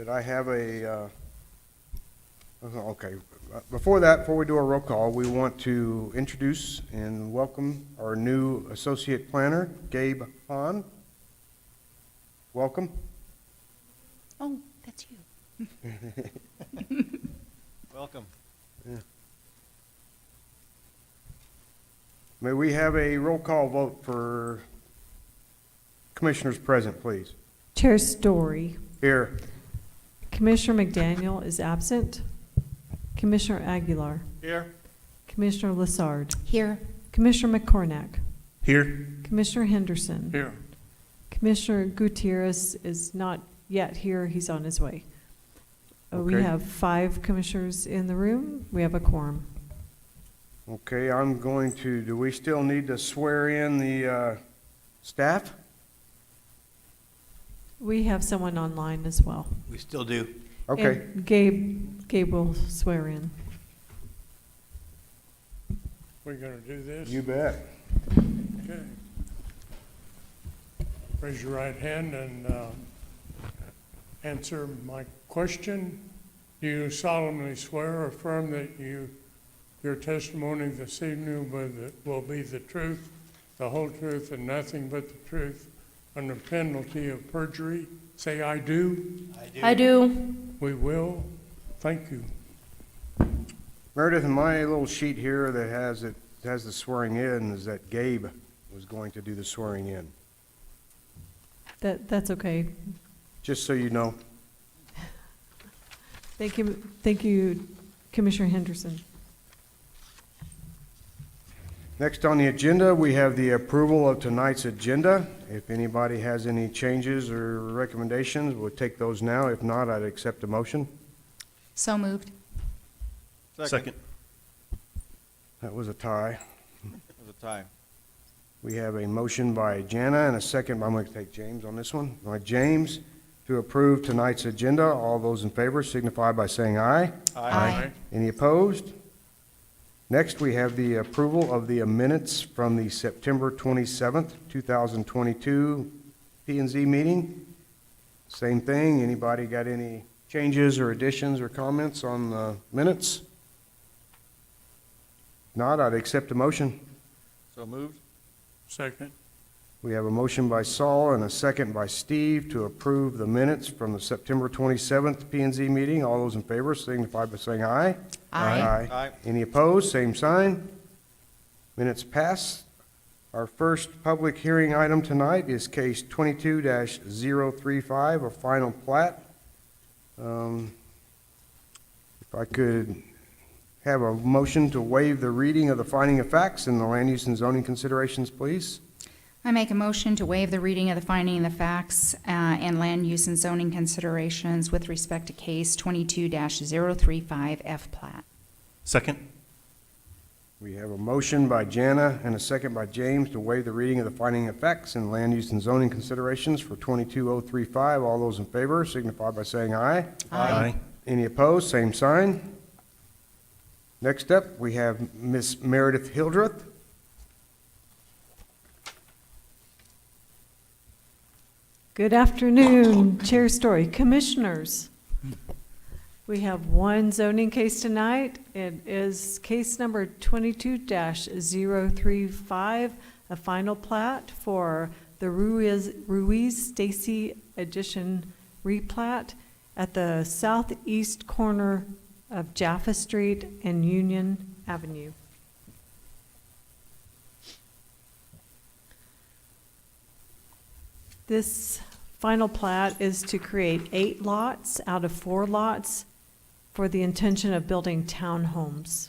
Did I have a, okay, before we do a roll call, we want to introduce and welcome our new associate planner, Gabe Hahn. Welcome. Oh, that's you. Welcome. Yeah. May we have a roll call vote for commissioners present, please? Chair Story. Here. Commissioner McDaniel is absent. Commissioner Aguilar. Here. Commissioner Lassard. Here. Commissioner McCornack. Here. Commissioner Henderson. Here. Commissioner Gutierrez is not yet here. He's on his way. We Okay. have 5 commissioners in the room. We have a quorum. Okay, I'm going to, do we still need to swear in the staff? We have someone online as well. We still do. Okay, And Gabe will swear in. We're gonna do this? you bet. Okay. Raise your right hand and answer my question. Do you solemnly swear or affirm that your testimony this evening will be the truth, the whole truth, and nothing but the truth, under penalty of perjury? Say, I do. I do. We will. Thank you. Meredith, in my little sheet here that has the swearing in is that Gabe was going to do the swearing in, That's okay. just so you know. Thank you, Commissioner Henderson. Next on the agenda, we have the approval of tonight's agenda. If anybody has any changes or recommendations, we'll take those now. If not, I'd accept a motion. So moved. Second. That was a tie. It was a tie. We have a motion by Jana and a second, I'm going to take James on this one. By James to approve tonight's agenda. All those in favor signify by saying aye. Aye. Any opposed? Next, we have the approval of the minutes from the September 27th, 2022 P&Z meeting. Same thing. Anybody got any changes or additions or comments on the minutes? Not, I'd accept a motion. So moved. Second. We have a motion by Saul and a second by Steve to approve the minutes from the September 27th P&Z meeting. All those in favor signify by saying aye. Aye. Aye. Any opposed? Same sign. Minutes pass. Our first public hearing item tonight is case 22-035, a final plat. If I could have a motion to waive the reading of the finding of facts and the land use and zoning considerations, please. I make a motion to waive the reading of the finding of the facts and land use and zoning considerations with respect to case 22-035 F plat. Second. We have a motion by Jana and a second by James to waive the reading of the finding of facts and land use and zoning considerations for 22035. All those in favor signify by saying aye. Aye. Any opposed? Same sign. Next up, we have Miss Meredith Hildreth. Good afternoon, Chair Story. Commissioners, we have one zoning case tonight. It is case number 22-035, a final plat for the Ruiz Stacy Addition replat at the southeast corner of Jaffa Street and Union Avenue. This final plat is to create 8 lots out of 4 lots for the intention of building townhomes.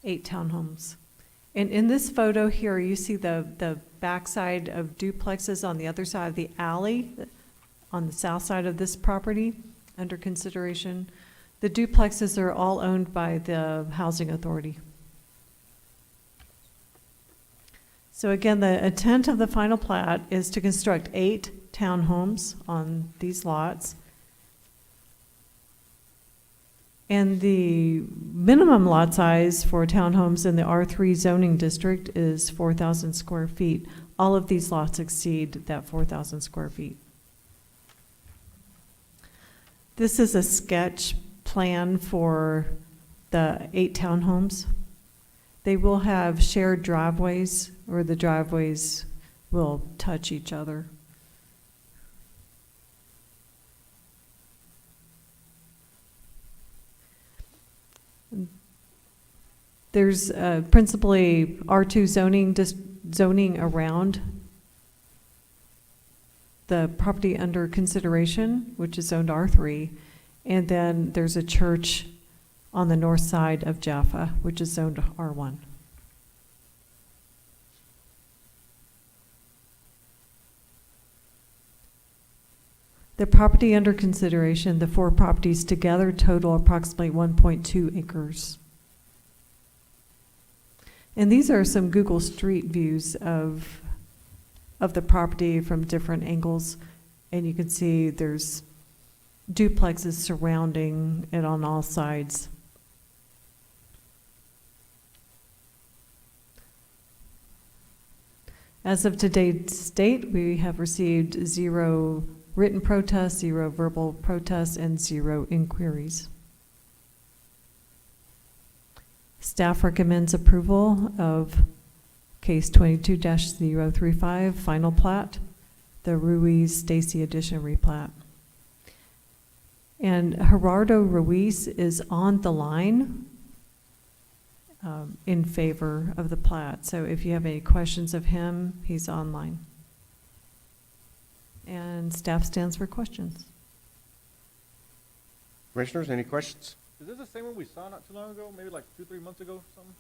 8 townhomes. And in this photo here, you see the backside of duplexes on the other side of the alley, on the south side of this property under consideration. The duplexes are all owned by the Housing Authority. So again, the intent of the final plat is to construct 8 townhomes on these lots. And the minimum lot size for townhomes in the R3 zoning district is 4,000 square feet. All of these lots exceed that 4,000 square feet. This is a sketch plan for the 8 townhomes. They will have shared driveways, or the driveways will touch each other. There's principally R2 zoning around the property under consideration, which is zoned R3, and then there's a church on the north side of Jaffa, which is zoned R1. The property under consideration, the 4 properties together total approximately 1.2 acres. And these are some Google Street views of the property from different angles. And you can see there's duplexes surrounding it on all sides. As of today's date, we have received 0 written protests, 0 verbal protests, and 0 inquiries. Staff recommends approval of case 22-035, final plat, the Ruiz-Stacy Edition replat. And Gerardo Ruiz is on the line in favor of the plat. So if you have any questions of him, he's online. And staff stands for questions. Commissioners, any questions? Is this the same one we saw not too long ago? Maybe like 2-3 months ago, something?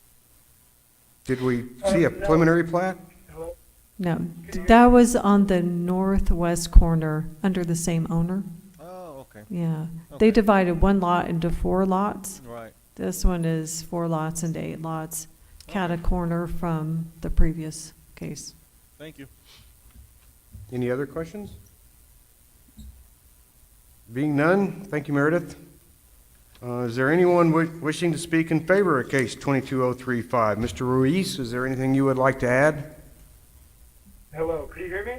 Did we see a preliminary plat? No, that was on the northwest corner under the same owner. Oh, okay. Yeah, Okay. they divided 1 lot into 4 lots. Right. This one is 4 lots into 8 lots, cat a corner from the previous case. Thank you. Any other questions? Being none, thank you, Meredith. Is there anyone wishing to speak in favor of case 22035? Mr. Ruiz, is there anything you would like to add? Hello, could you hear me?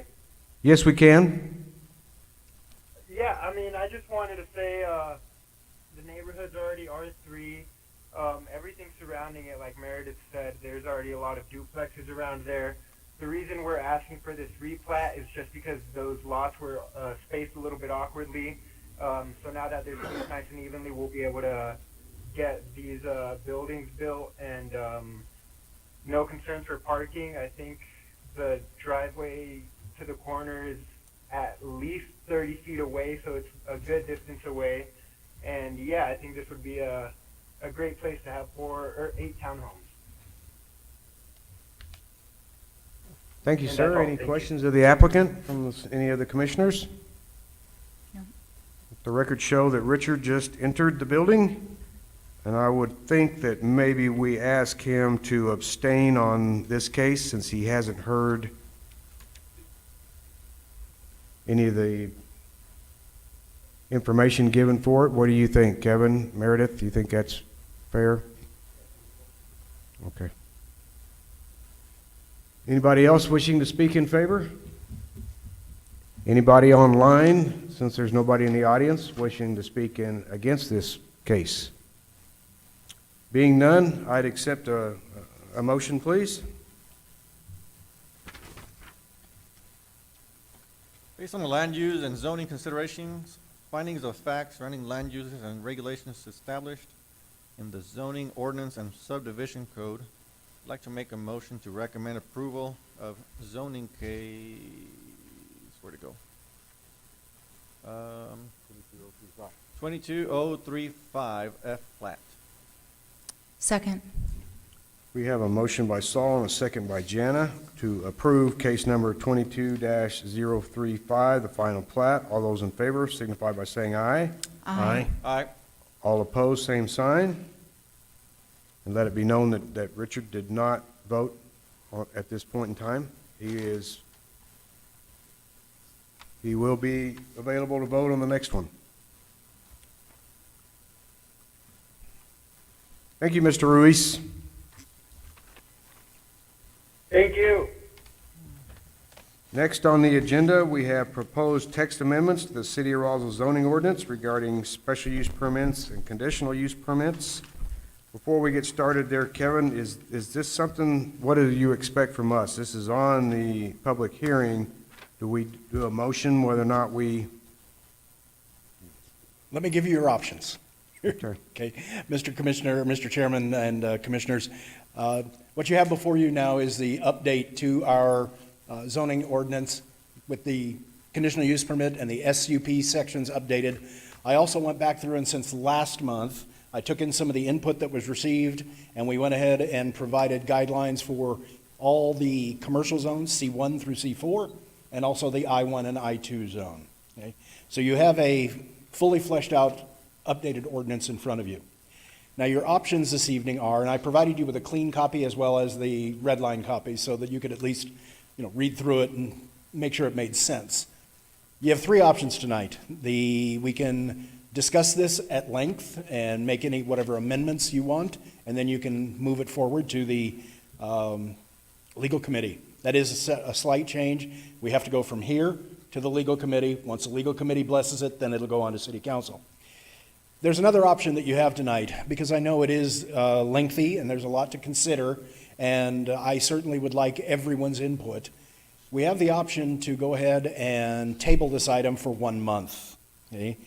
Yes, we can. Yeah, I mean, I just wanted to say the neighborhood's already R3. Everything surrounding it, like Meredith said, there's already a lot of duplexes around there. The reason we're asking for this replat is just because those lots were spaced a little bit awkwardly. So now that they're spaced nice and evenly, we'll be able to get these buildings built and no concerns for parking. I think the driveway to the corner is at least 30 feet away, so it's a good distance away. And yeah, I think this would be a great place to have 4 or 8 townhomes. Thank you, And sir. that's all. Any Thank you. questions of the applicant from any of the commissioners? No. The records show that Richard just entered the building, and I would think that maybe we ask him to abstain on this case since he hasn't heard any of the information given for it. What do you think, Kevin, Meredith? Do you think that's fair? Okay. Anybody else wishing to speak in favor? Anybody online, since there's nobody in the audience, wishing to speak in against this case? Being none, I'd accept a motion, please. Based on the land use and zoning considerations, findings of facts surrounding land uses and regulations established in the zoning ordinance and subdivision code, I'd like to make a motion to recommend approval of zoning case, where'd it go? 22035 F flat. Second. We have a motion by Saul and a second by Jana to approve case number 22-035, the final plat. All those in favor signify by saying aye. Aye. Aye. All opposed, same sign. And let it be known that Richard did not vote at this point in time. He will be available to vote on the next one. Thank you, Mr. Ruiz. Thank you. Next on the agenda, we have proposed text amendments to the City of Roswell zoning ordinance regarding special use permits and conditional use permits. Before we get started there, Kevin, is this something, what do you expect from us? This is on the public hearing. Do we do a motion whether or not we? Let me give you your options. Okay. Okay, Mr. Commissioner, Mr. Chairman, and Commissioners, what you have before you now is the update to our zoning ordinance with the conditional use permit and the SUP sections updated. I also went back through, and since last month, I took in some of the input that was received, and we went ahead and provided guidelines for all the commercial zones, C1 through C4, and also the I1 and I2 zone. Okay? So you have a fully fleshed out, updated ordinance in front of you. Now, your options this evening are, and I provided you with a clean copy as well as the red line copy so that you could at least, read through it and make sure it made sense. You have three options tonight. We can discuss this at length and make any whatever amendments you want, and then you can move it forward to the legal committee. That is a slight change. We have to go from here to the legal committee. Once the legal committee blesses it, then it'll go on to city council. There's another option that you have tonight, because I know it is lengthy and there's a lot to consider, and I certainly would like everyone's input. We have the option to go ahead and table this item for 1 month. Okay?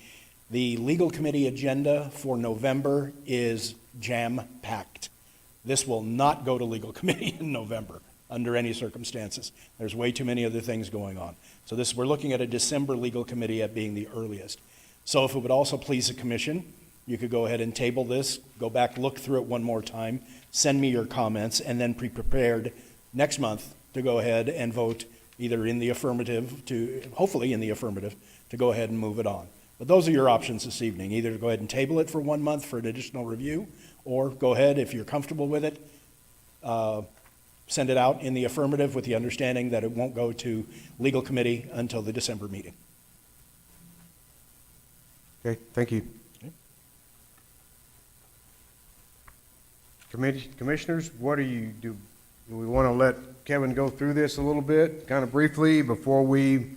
The legal committee agenda for November is jam-packed. This will not go to legal committee in November under any circumstances. There's way too many other things going on. So we're looking at a December legal committee at being the earliest. So if it would also please the commission, you could go ahead and table this, go back, look through it one more time, send me your comments, and then be prepared next month to go ahead and vote either in the affirmative hopefully in the affirmative, to go ahead and move it on. But those are your options this evening, either to go ahead and table it for 1 month for an additional review, or go ahead, if you're comfortable with it, send it out in the affirmative with the understanding that it won't go to legal committee until the December meeting. Okay, thank you. Okay. Commissioners, what do? Do we want to let Kevin go through this a little bit, kind of briefly, before we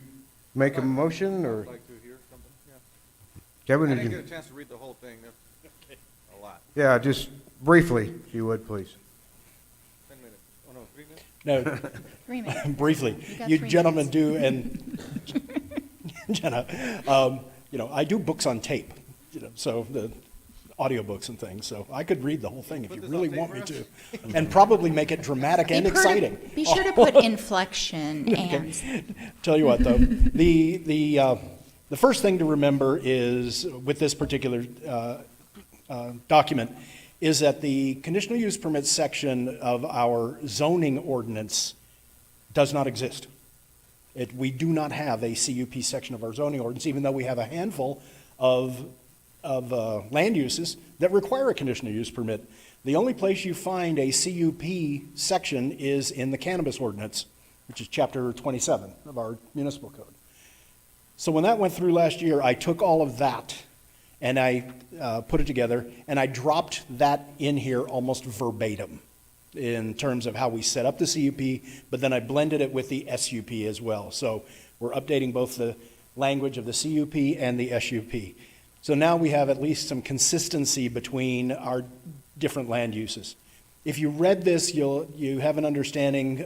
make a motion, or? I'd like to hear something, yeah. Kevin, I did didn't you? get a chance to read the whole thing, a lot. Yeah, just briefly, if you would, please. 10 minutes, oh no, 3 minutes? No, 3 minutes. briefly, You got you 3 gentlemen minutes. do, and Jenna, I do books on tape, so the audiobooks and things, so I could read the whole thing if Put you this really on tape want me for to, and probably make it dramatic and exciting. Be sure to put inflection and, Tell you what, though, the first thing to remember is, with this particular document, is that the conditional use permit section of our zoning ordinance does not exist. We do not have a CUP section of our zoning ordinance, even though we have a handful of land uses that require a conditional use permit. The only place you find a CUP section is in the cannabis ordinance, which is chapter 27 of our municipal code. So when that went through last year, I took all of that and I put it together, and I dropped that in here almost verbatim in terms of how we set up the CUP, but then I blended it with the SUP as well. So we're updating both the language of the CUP and the SUP. So now we have at least some consistency between our different land uses. If you read this, you have an understanding,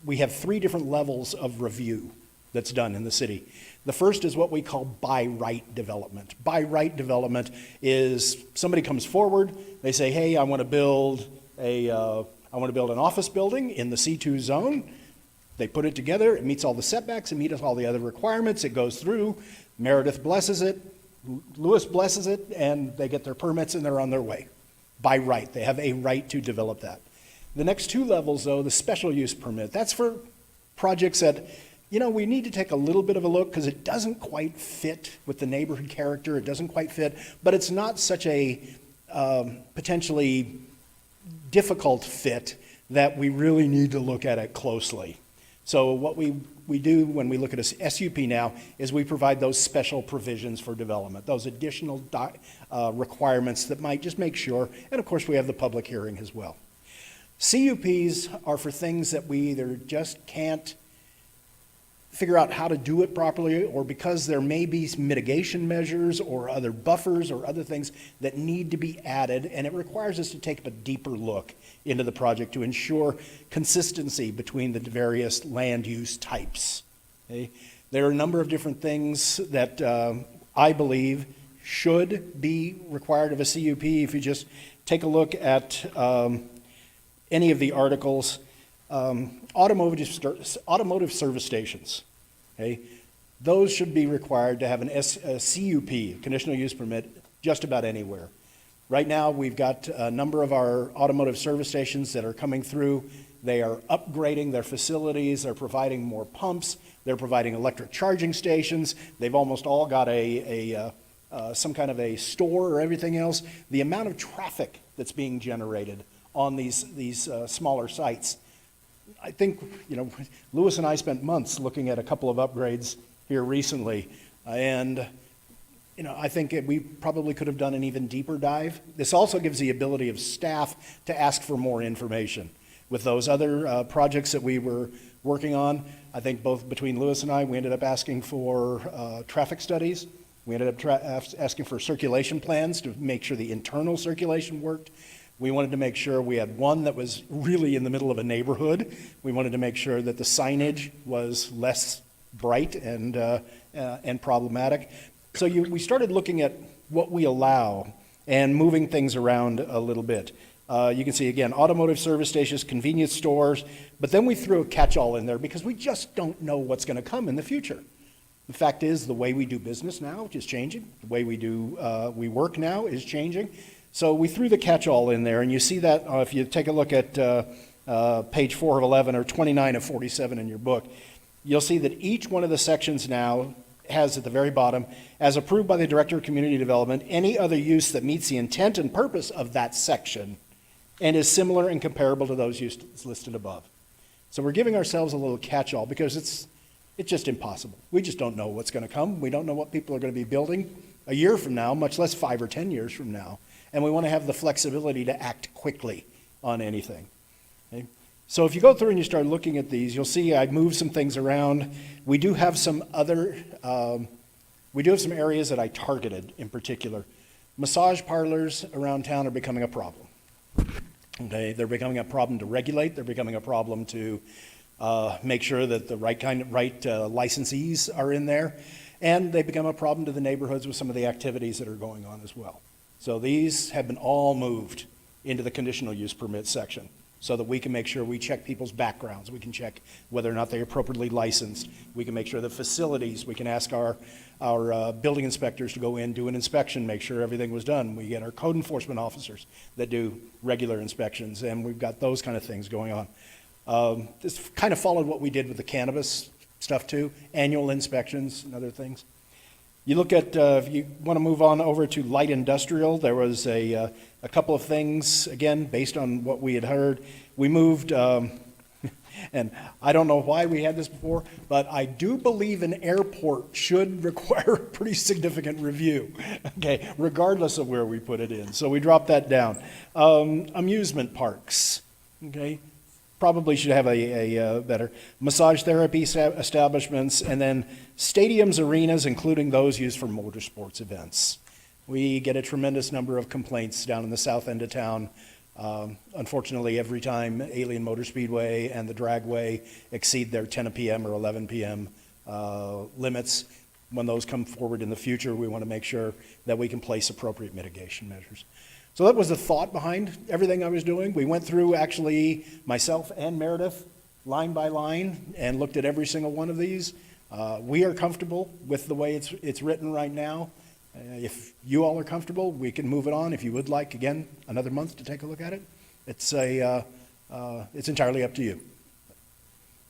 we have 3 different levels of review that's done in the city. The first is what we call by right development. By right development is somebody comes forward, they say, hey, I want to build an office building in the C2 zone. They put it together, it meets all the setbacks, it meets all the other requirements, it goes through, Meredith blesses it, Lewis blesses it, and they get their permits and they're on their way. By right, they have a right to develop that. The next 2 levels, though, the special use permit, that's for projects that, we need to take a little bit of a look because it doesn't quite fit with the neighborhood character, it doesn't quite fit, but it's not such a potentially difficult fit that we really need to look at it closely. So what we do when we look at a SUP now is we provide those special provisions for development, those additional requirements that might just make sure, and of course we have the public hearing as well. CUPs are for things that we either just can't figure out how to do it properly, or because there may be mitigation measures or other buffers or other things that need to be added, and it requires us to take a deeper look into the project to ensure consistency between the various land use types. Okay? There are a number of different things that I believe should be required of a CUP. If you just take a look at any of the articles, automotive service stations, okay? Those should be required to have a CUP, conditional use permit, just about anywhere. Right now, we've got a number of our automotive service stations that are coming through. They are upgrading their facilities, they're providing more pumps, they're providing electric charging stations. They've almost all got some kind of a store or everything else. The amount of traffic that's being generated on these smaller sites, I think, Lewis and I spent months looking at a couple of upgrades here recently, and I think we probably could have done an even deeper dive. This also gives the ability of staff to ask for more information. With those other projects that we were working on, I think both between Lewis and I, we ended up asking for traffic studies. We ended up asking for circulation plans to make sure the internal circulation worked. We wanted to make sure we had one that was really in the middle of a neighborhood. We wanted to make sure that the signage was less bright and problematic. So we started looking at what we allow and moving things around a little bit. You can see, again, automotive service stations, convenience stores, but then we threw a catch-all in there because we just don't know what's going to come in the future. The fact is, the way we do business now is changing. The way we work now is changing. So we threw the catch-all in there, and you see that if you take a look at page 4 of 11 or 29 of 47 in your book, you'll see that each one of the sections now has at the very bottom, as approved by the Director of Community Development, any other use that meets the intent and purpose of that section and is similar and comparable to those uses listed above. So we're giving ourselves a little catch-all because it's just impossible. We just don't know what's going to come. We don't know what people are going to be building a year from now, much less 5 or 10 years from now. And we want to have the flexibility to act quickly on anything. Okay? So if you go through and you start looking at these, you'll see I moved some things around. We do have some areas that I targeted in particular. Massage parlors around town are becoming a problem. Okay, they're becoming a problem to regulate. They're becoming a problem to make sure that the right licensees are in there. And they become a problem to the neighborhoods with some of the activities that are going on as well. So these have been all moved into the conditional use permit section so that we can make sure we check people's backgrounds. We can check whether or not they're appropriately licensed. We can make sure the facilities, we can ask our building inspectors to go in, do an inspection, make sure everything was done. We get our code enforcement officers that do regular inspections, and we've got those kind of things going on. This kind of followed what we did with the cannabis stuff too, annual inspections and other things. You look at, if you want to move on over to light industrial, there was a couple of things, again, based on what we had heard. We moved, and I don't know why we had this before, but I do believe an airport should require a pretty significant review, okay, regardless of where we put it in. So we dropped that down. Amusement parks, okay, probably should have a better. Massage therapy establishments, and then stadiums, arenas, including those used for motorsports events. We get a tremendous number of complaints down in the south end of town. Unfortunately, every time Alien Motor Speedway and the Dragway exceed their 10 p.m. or 11 p.m. Limits, when those come forward in the future, we want to make sure that we can place appropriate mitigation measures. So that was the thought behind everything I was doing. We went through, actually, myself and Meredith, line by line, and looked at every single one of these. We are comfortable with the way it's written right now. If you all are comfortable, we can move it on. If you would like, again, another month to take a look at it, it's entirely up to you.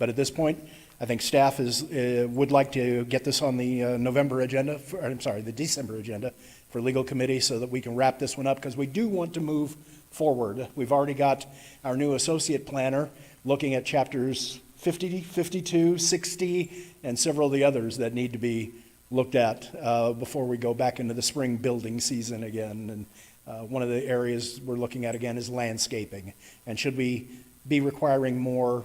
But at this point, I think staff would like to get this on the the December agenda for legal committee so that we can wrap this one up, because we do want to move forward. We've already got our new associate planner looking at chapters 50, 52, 60, and several of the others that need to be looked at before we go back into the spring building season again. And one of the areas we're looking at again is landscaping. And should we be requiring more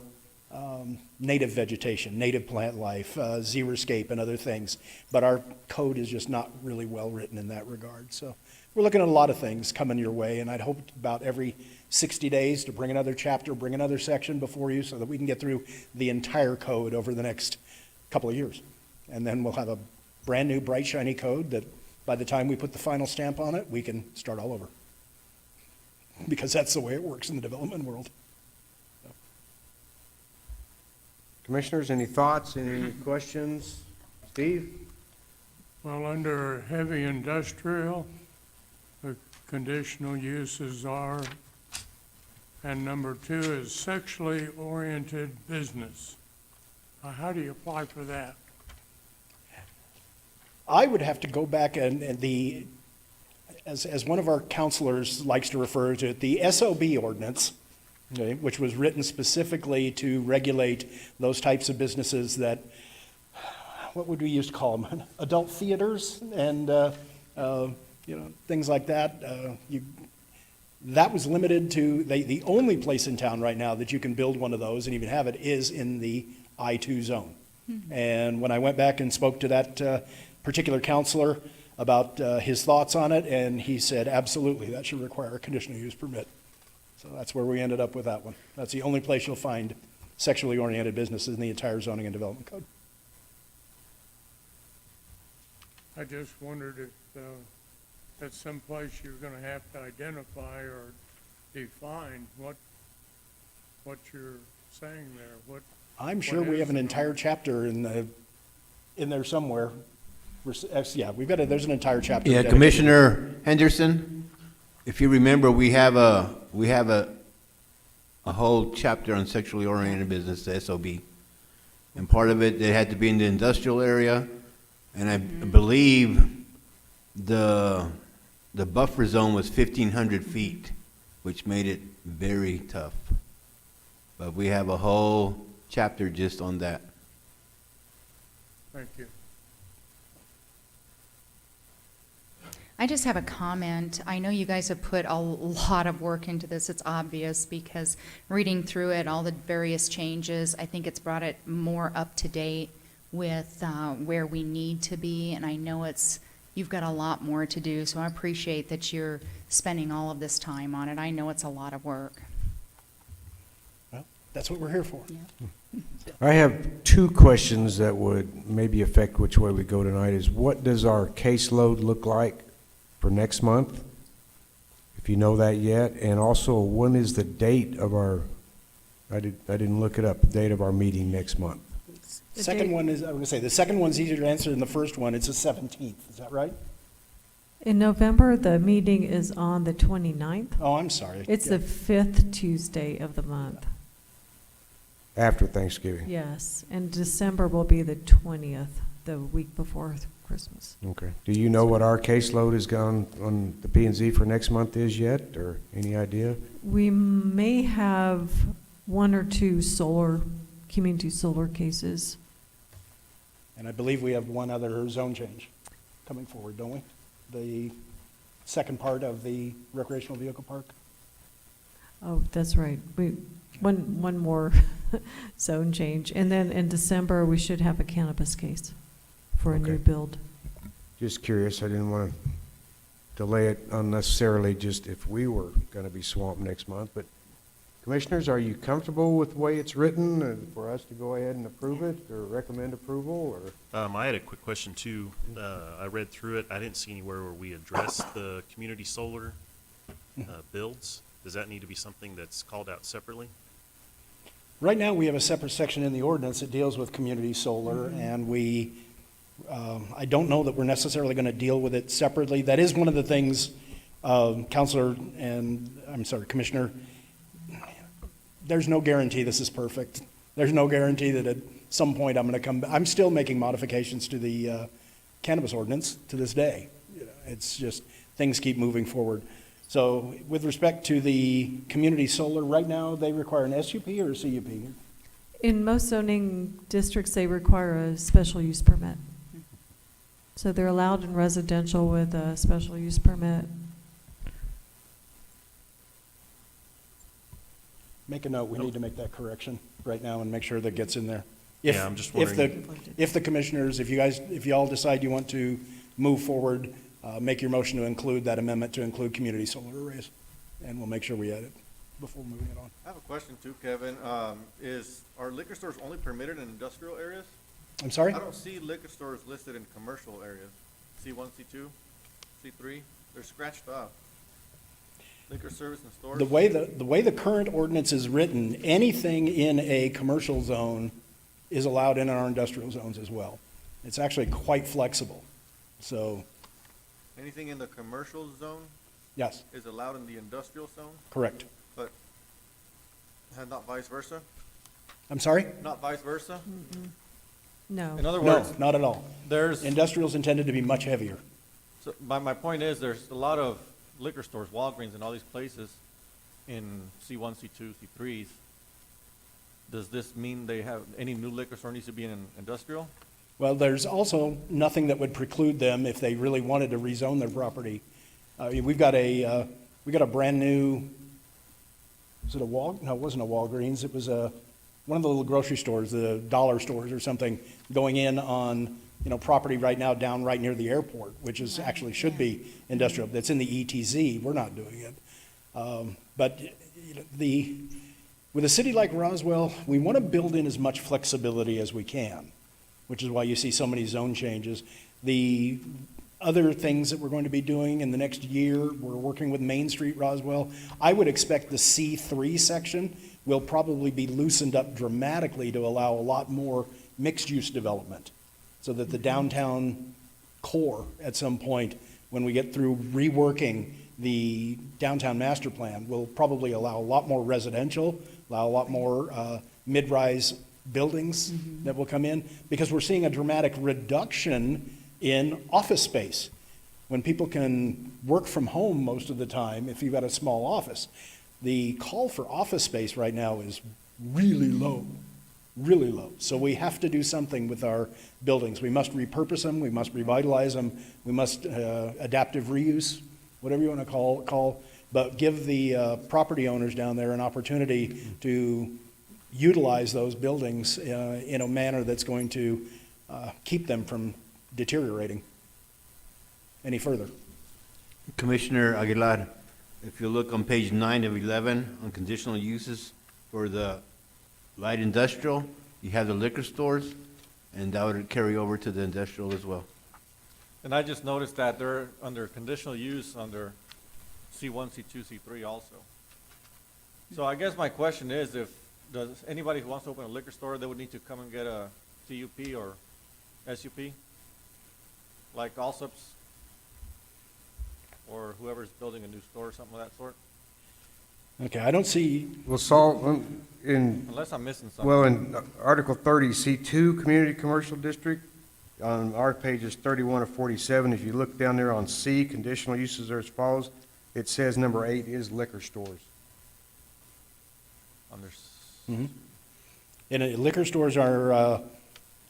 native vegetation, native plant life, xeriscape and other things. But our code is just not really well-written in that regard. So we're looking at a lot of things coming your way, and I'd hope about every 60 days to bring another chapter, bring another section before you so that we can get through the entire code over the next couple of years. And then we'll have a brand-new, bright, shiny code that by the time we put the final stamp on it, we can start all over. Because that's the way it works in the development world. Commissioners, any thoughts, any questions? Steve? Well, under heavy industrial, the conditional uses are, and number 2 is sexually oriented business. How do you apply for that? I would have to go back and as one of our counselors likes to refer to it, the SOB ordinance, okay, which was written specifically to regulate those types of businesses that, what would we used to call them? Adult theaters and, things like that. That was limited to, the only place in town right now that you can build one of those and even have it is in the I-2 zone. And when I went back and spoke to that particular counselor about his thoughts on it, and he said, absolutely, that should require a conditional use permit. So that's where we ended up with that one. That's the only place you'll find sexually oriented businesses in the entire zoning and development code. I just wondered if that's someplace you're going to have to identify or define what you're saying there. I'm sure we have an entire chapter in there somewhere. Yeah, there's an entire chapter. Yeah, dedicated. Commissioner Henderson, if you remember, we have a whole chapter on sexually oriented business, the SOB. And part of it, they had to be in the industrial area, and I believe the buffer zone was 1,500 feet, which made it very tough. But we have a whole chapter just on that. Thank you. I just have a comment. I know you guys have put a lot of work into this. It's obvious because reading through it, all the various changes, I think it's brought it more up to date with where we need to be. And I know you've got a lot more to do, so I appreciate that you're spending all of this time on it. I know it's a lot of work. Well, that's what we're here for. Yeah. I have 2 questions that would maybe affect which way we go tonight. Is what does our caseload look like for next month, if you know that yet? And also, when is the date of our, I didn't look it up, the date of our meeting next month? The second one is, I was going to say, the second one's easier to answer than the first one. It's the 17th. Is that right? In November, the meeting is on the 29th. Oh, I'm sorry. It's Yeah. the 5th Tuesday of the month. After Thanksgiving? Yes, and December will be the 20th, the week before Christmas. Okay. Do you know what our caseload has gone on the P&Z for next month is yet, or any idea? We may have 1 or 2 community solar cases. And I believe we have one other zone change coming forward, don't we? The second part of the recreational vehicle park? Oh, that's right. One more zone change. And then in December, we should have a cannabis case for a new Okay. build. Just curious, I didn't want to delay it unnecessarily just if we were going to be swamped next month. But Commissioners, are you comfortable with the way it's written for us to go ahead and approve it or recommend approval, or? I had a quick question too. I read through it. I didn't see anywhere where we addressed the community solar builds. Does that need to be something that's called out separately? Right now, we have a separate section in the ordinance that deals with community solar, and I don't know that we're necessarily going to deal with it separately. That is one of the things, Commissioner, there's no guarantee this is perfect. There's no guarantee that at some point I'm still making modifications to the cannabis ordinance to this day. It's just, things keep moving forward. So with respect to the community solar, right now, they require an SUP or a CUP? In most zoning districts, they require a special use permit. So they're allowed in residential with a special use permit. Make a note, we need to make that correction right now and make sure that gets in there. If- Yeah, I'm just if the- wondering- If the commissioners, if you all decide you want to move forward, make your motion to include that amendment to include community solar arrays, and we'll make sure we add it before moving it on. I have a question too, Kevin. Are liquor stores only permitted in industrial areas? I'm sorry? I don't see liquor stores listed in commercial areas. C1, C2, C3, they're scratched off. Liquor service and stores? The way the current ordinance is written, anything in a commercial zone is allowed in our industrial zones as well. It's actually quite flexible. So, Anything in the commercial zone yes, is allowed in the industrial zone, correct. but not vice versa? I'm sorry? Not vice versa? No. In other No, words, not at all. there's, Industrial's intended to be much heavier. so my point is, there's a lot of liquor stores, Walgreens and all these places in C1, C2, C3s. Does this mean any new liquor store needs to be in an industrial? Well, there's also nothing that would preclude them if they really wanted to rezone their property. We've got a brand new, was it no, it wasn't a Walgreens, it was one of the little grocery stores, the dollar stores or something, going in on, property right now down right near the airport, which is, actually should be industrial. That's in the ETZ, we're not doing it. But with a city like Roswell, we want to build in as much flexibility as we can, which is why you see so many zone changes. The other things that we're going to be doing in the next year, we're working with Main Street Roswell. I would expect the C3 section will probably be loosened up dramatically to allow a lot more mixed-use development, so that the downtown core, at some point, when we get through reworking the downtown master plan, will probably allow a lot more residential, allow a lot more mid-rise buildings that will come in, because we're seeing a dramatic reduction in office space. When people can work from home most of the time, if you've got a small office, the call for office space right now is really low, really low. So we have to do something with our buildings. We must repurpose them, we must revitalize them, we must adaptive reuse, whatever you want to call, but give the property owners down there an opportunity to utilize those buildings in a manner that's going to keep them from deteriorating any further. Commissioner Aguilar, if you look on page 9 of 11, on conditional uses for the light industrial, you have the liquor stores, and that would carry over to the industrial as well. And I just noticed that they're under conditional use under C1, C2, C3 also. So I guess my question is, does anybody who wants to open a liquor store, they would need to come and get a CUP or SUP? Like Allsup's? Or whoever's building a new store or something of that sort? Okay, I don't see, Well, Saul, in Unless I'm missing something. Well, in Article 30, C2, Community Commercial District, on our pages 31 of 47, if you look down there on C, conditional uses are as follows. It says number 8 is liquor stores. and liquor stores are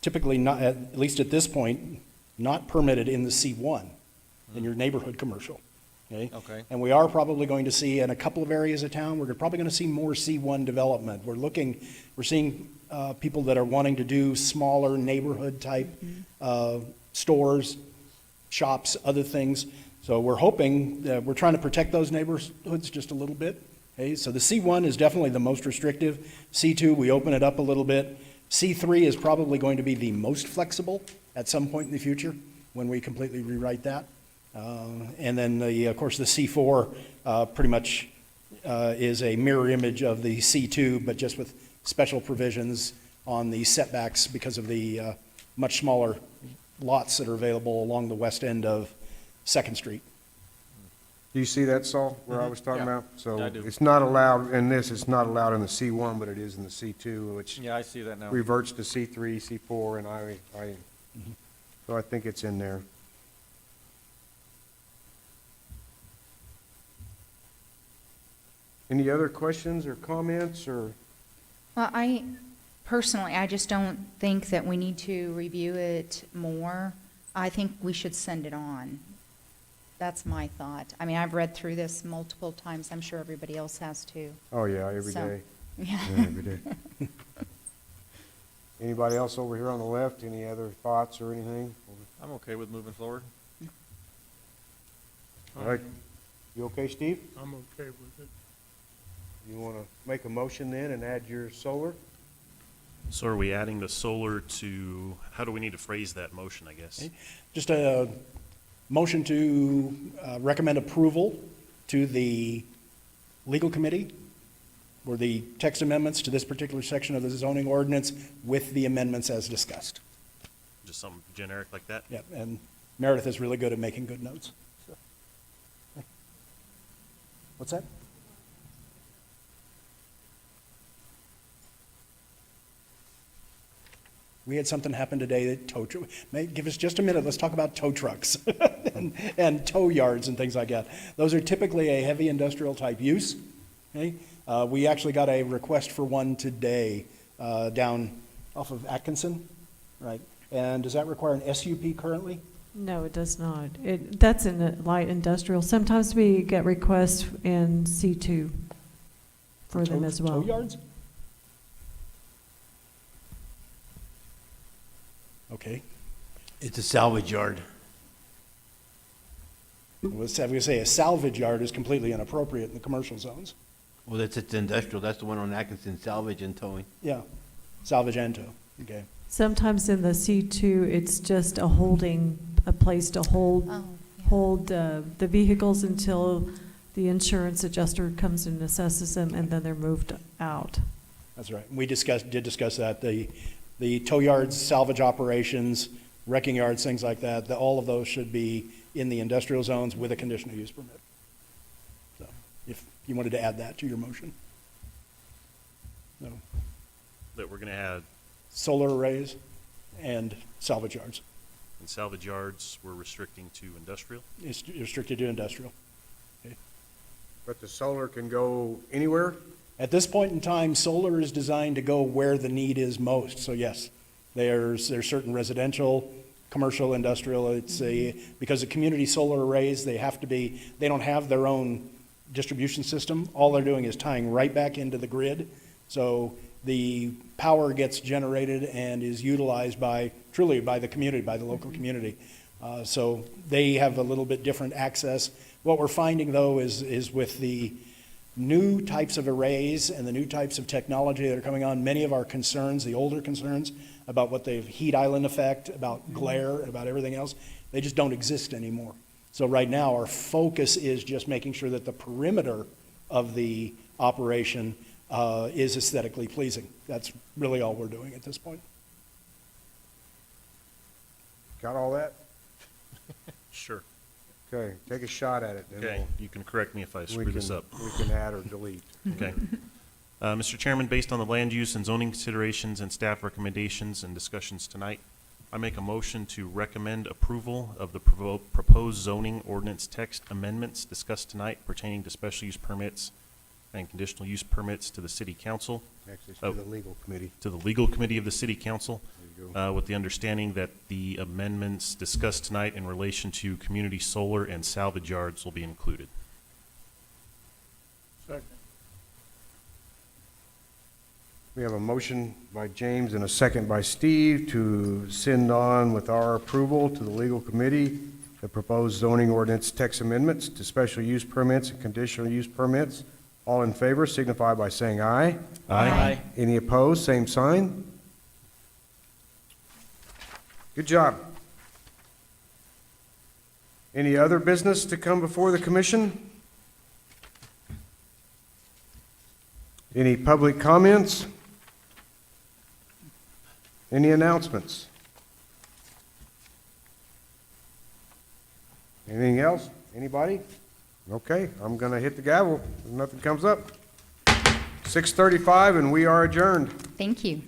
typically not, at least at this point, not permitted in the C1, in your neighborhood commercial, okay? Okay. And we are probably going to see, in a couple of areas of town, we're probably going to see more C1 development. We're seeing people that are wanting to do smaller neighborhood-type stores, shops, other things. So we're hoping, we're trying to protect those neighborhoods just a little bit. Okay, so the C1 is definitely the most restrictive. C2, we open it up a little bit. C3 is probably going to be the most flexible at some point in the future when we completely rewrite that. And then, of course, the C4 pretty much is a mirror image of the C2, but just with special provisions on the setbacks because of the much smaller lots that are available along the west end of Second Street. Do you see that, Saul, where I was talking Yeah. about? So Yeah, I do. it's not allowed, in this, it's not allowed in the C1, but it is in the C2, which Yeah, I see that now. reverts to C3, C4, and so I think it's in there. Any other questions or comments, or? Well, personally, I just don't think that we need to review it more. I think we should send it on. That's my thought. I mean, I've read through this multiple times. I'm sure everybody else has too. Oh, yeah, every So- day. Yeah. Every day. Anybody else over here on the left, any other thoughts or anything? I'm okay with moving forward. All right, you okay, Steve? I'm okay with it. You want to make a motion then and add your solar? So are we adding the solar to, how do we need to phrase that motion, I guess? Just a motion to recommend approval to the legal committee for the text amendments to this particular section of the zoning ordinance with the amendments as discussed. Just something generic like that? Yeah, and Meredith is really good at making good notes. So. What's that? We had something happen today that give us just a minute, let's talk about tow trucks and tow yards and things like that. Those are typically a heavy industrial type use, okay? We actually got a request for one today, down off of Atkinson, right? And does that require an SUP currently? No, it does not. That's in the light industrial. Sometimes we get requests in C2 for them as well. Tow yards? Okay. It's a salvage yard. I was going to say a salvage yard is completely inappropriate in the commercial zones. Well, it's industrial. That's the one on Atkinson, salvage and towing. Yeah, salvage and tow, okay. Sometimes in the C2, it's just a place to hold Oh, yeah. the vehicles until the insurance adjuster comes and assesses them, and then they're moved out. That's right. We did discuss that. The tow yards, salvage operations, wrecking yards, things like that, all of those should be in the industrial zones with a conditional use permit. So, if you wanted to add that to your motion. No. That we're gonna add, Solar arrays and salvage yards. in salvage yards, we're restricting to industrial? It's restricted to industrial. But the solar can go anywhere? At this point in time, solar is designed to go where the need is most. So yes, there's certain residential, commercial, industrial. Because of community solar arrays, they don't have their own distribution system. All they're doing is tying right back into the grid. So the power gets generated and is utilized truly by the community, by the local community. So they have a little bit different access. What we're finding though is with the new types of arrays and the new types of technology that are coming on, many of our concerns, the older concerns about what the heat island effect, about glare, about everything else, they just don't exist anymore. So right now, our focus is just making sure that the perimeter of the operation is aesthetically pleasing. That's really all we're doing at this point. Got all that? Sure. Okay, take a shot at it. then Okay, you can correct me if I we screw this can- up. We can add or delete. Okay. Mr. Chairman, based on the land use and zoning considerations and staff recommendations and discussions tonight, I make a motion to recommend approval of the proposed zoning ordinance text amendments discussed tonight pertaining to special use permits and conditional use permits to the city council, Actually, it's Oh. to the legal committee. to the legal committee of the city council, There you go. with the understanding that the amendments discussed tonight in relation to community solar and salvage yards will be included. Second. We have a motion by James and a second by Steve to send on with our approval to the legal committee the proposed zoning ordinance text amendments to special use permits and conditional use permits. All in favor signify by saying aye. Aye. Any opposed, same sign. Good job. Any other business to come before the commission? Any public comments? Any announcements? Anything else? Anybody? Okay, I'm gonna hit the gavel if nothing comes up. 6:35 and we are adjourned. Thank you.